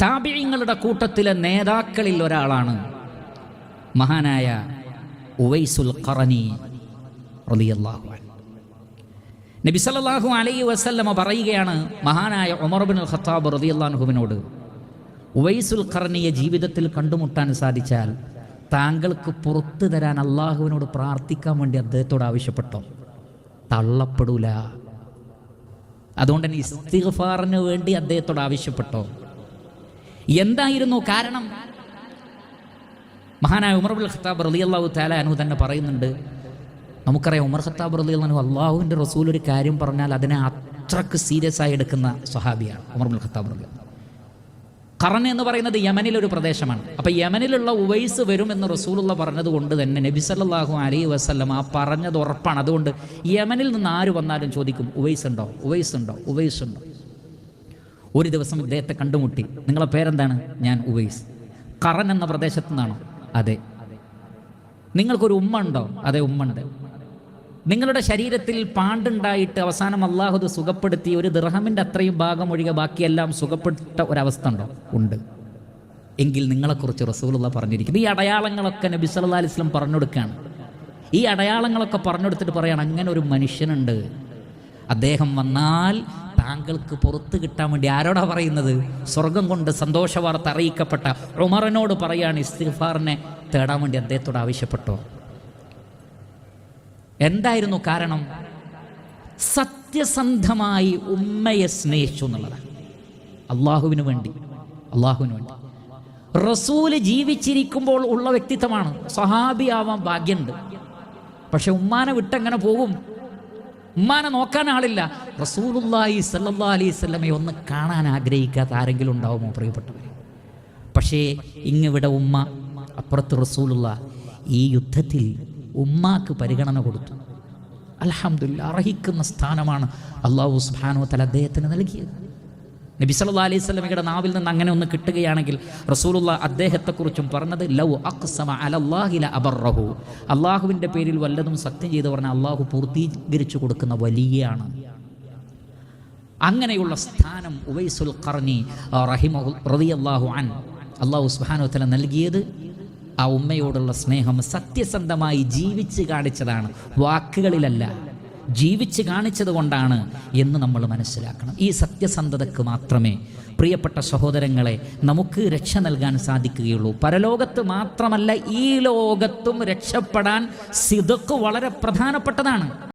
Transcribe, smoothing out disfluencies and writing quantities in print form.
താബിഈങ്ങളുടെ കൂട്ടത്തിലെ നേതാക്കളിൽ ഒരാളാണ് മഹാനായ ഉവൈസുൽ ഖറനി റളിയല്ലാഹു അൻഹു. നബി സല്ലല്ലാഹു അലൈഹി വസല്ലമ പറയുകയാണ് മഹാനായ ഉമർ ഇബ്നുൽ ഖത്താബ് റളിയല്ലാഹു അൻഹുവിനോട്, ഉവൈസുൽ ഖറനിയെ ജീവിതത്തിൽ കണ്ടുമുട്ടാൻ സാധിച്ചാൽ താങ്കൾക്ക് പുറത്തു തരാൻ അള്ളാഹുവിനോട് പ്രാർത്ഥിക്കാൻ വേണ്ടി അദ്ദേഹത്തോട് ആവശ്യപ്പെട്ടോ, തള്ളപ്പെടൂല. അതുകൊണ്ട് തന്നെ ഇസ്തിഗ്ഫാറിന് വേണ്ടി അദ്ദേഹത്തോട് ആവശ്യപ്പെട്ടോ. എന്തായിരുന്നു കാരണം? മഹാനായ ഉമർ ഇബ്നുൽ ഖത്താബ് റളിയല്ലാഹു തആല അൻഹു തന്നെ പറയുന്നുണ്ട്. നമുക്കറിയാം, ഉമർ ഖത്താബ് റളിയല്ലാഹു അൻഹു അള്ളാഹുവിൻ്റെ റസൂൽ ഒരു കാര്യം പറഞ്ഞാൽ അതിനെ അത്രക്ക് സീരിയസ് ആയി എടുക്കുന്ന സ്വഹാബിയാണ് ഉമർ ഇബ്നുൽ ഖത്താബ് റളിയല്ലാഹു. ഖറൻ എന്ന് പറയുന്നത് യമനിലൊരു പ്രദേശമാണ്. അപ്പോൾ യമനിലുള്ള ഉവൈസ് വരുമെന്ന് റസൂലുള്ള പറഞ്ഞത് കൊണ്ട് തന്നെ നബി സല്ലല്ലാഹു അലൈഹി വസല്ലം ആ പറഞ്ഞത് ഉറപ്പാണ്. അതുകൊണ്ട് യമനിൽ നിന്ന് ആര് വന്നാലും ചോദിക്കും, ഉവൈസ് ഉണ്ടോ, ഉവൈസ് ഉണ്ടോ, ഉവൈസ് ഉണ്ടോ. ഒരു ദിവസം ഇദ്ദേഹത്തെ കണ്ടുമുട്ടി. നിങ്ങളെ പേരെന്താണ്? ഞാൻ ഉവൈസ്. ഖറൻ എന്ന പ്രദേശത്തു നിന്നാണോ? അതെ. നിങ്ങൾക്കൊരു ഉമ്മ ഉണ്ടോ? അതെ, ഉമ്മ ഉണ്ട്. നിങ്ങളുടെ ശരീരത്തിൽ പാണ്ടുണ്ടായിട്ട് അവസാനം അള്ളാഹു അത് സുഖപ്പെടുത്തി ഒരു ദിർഹമിൻ്റെ അത്രയും ഭാഗം ഒഴികെ ബാക്കിയെല്ലാം സുഖപ്പെട്ട ഒരവസ്ഥ ഉണ്ടോ? ഉണ്ട്. എങ്കിൽ നിങ്ങളെക്കുറിച്ച് റസൂലുള്ളാഹി പറഞ്ഞിരിക്കുന്നു. ഈ അടയാളങ്ങളൊക്കെ നബി സല്ലല്ലാഹു അലൈഹി വസല്ലം പറഞ്ഞു കൊടുക്കുകയാണ്. ഈ അടയാളങ്ങളൊക്കെ പറഞ്ഞു കൊടുത്തിട്ട് പറയാണ്, അങ്ങനെ ഒരു മനുഷ്യനുണ്ട്, അദ്ദേഹം വന്നാൽ താങ്കൾക്ക് പുറത്ത് കിട്ടാൻ വേണ്ടി. ആരോടാ പറയുന്നത്? സ്വർഗം കൊണ്ട് സന്തോഷ വാർത്ത അറിയിക്കപ്പെട്ട ഉമറിനോട് പറയാണ്, ഇസ്തിഗ്ഫാറിനെ തേടാൻ വേണ്ടി അദ്ദേഹത്തോട് ആവശ്യപ്പെട്ടോ. എന്തായിരുന്നു കാരണം? സത്യസന്ധമായി ഉമ്മയെ സ്നേഹിച്ചു എന്നുള്ളതാണ്. അള്ളാഹുവിന് വേണ്ടി. റസൂല് ജീവിച്ചിരിക്കുമ്പോൾ ഉള്ള വ്യക്തിത്വമാണ്. സ്വഹാബിയാവാൻ ഭാഗ്യമുണ്ട്. പക്ഷെ ഉമ്മാനെ വിട്ടെങ്ങനെ പോകും? ഉമ്മാനെ നോക്കാൻ ആളില്ല. റസൂലുള്ളാഹി സ്വല്ലല്ലാഹു അലൈഹി വസല്ലമയെ ഒന്ന് കാണാൻ ആഗ്രഹിക്കാത്ത ആരെങ്കിലും ഉണ്ടാവുമോ പ്രിയപ്പെട്ടവരെ? പക്ഷേ ഇങ്ങിവിടെ ഉമ്മ, അപ്പുറത്ത് റസൂലുള്ളാഹി. ഈ യുദ്ധത്തിൽ ഉമ്മാക്ക് പരിഗണന കൊടുത്തു. അൽഹംദുലില്ലാഹ്, അർഹിക്കുന്ന സ്ഥാനമാണ് അല്ലാഹു സുബ്ഹാനഹു വ തആല അദ്ദേഹത്തിന് നൽകിയത്. നബി സല്ലല്ലാഹു അലൈഹി വസല്ലമയുടെ നാവിൽ നിന്ന് അങ്ങനെ ഒന്ന് കിട്ടുകയാണെങ്കിൽ റസൂലുള്ളാഹി അദ്ദേഹത്തെക്കുറിച്ചും പറഞ്ഞത്, ലൗ അഖ്സമ അലല്ലാഹി ലഅബറഹു, അള്ളാഹുവിൻ്റെ പേരിൽ വല്ലതും സത്യം ചെയ്ത് പറഞ്ഞാൽ അള്ളാഹു പൂർത്തീകരിച്ചു കൊടുക്കുന്ന വലിയാണ്. അങ്ങനെയുള്ള സ്ഥാനം ഉവൈസുൽ ഖർനി റളിയല്ലാഹു അൻഹു അല്ലാഹു സുബ്ഹാനഹു വ തആല നൽകിയത് ആ ഉമ്മയോടുള്ള സ്നേഹം സത്യസന്ധമായി ജീവിച്ച് കാണിച്ചതാണ്, വാക്കുകളിലല്ല. ജീവിച്ച് കാണിച്ചത് കൊണ്ടാണ് എന്ന് നമ്മൾ മനസ്സിലാക്കണം. ഈ സത്യസന്ധതയ്ക്ക് മാത്രമേ പ്രിയപ്പെട്ട സഹോദരങ്ങളെ നമുക്ക് രക്ഷ നൽകാൻ സാധിക്കുകയുള്ളൂ. പരലോകത്ത് മാത്രമല്ല, ഈ ലോകത്തും രക്ഷപ്പെടാൻ സിദ്ഖ് വളരെ പ്രധാനപ്പെട്ടതാണ്.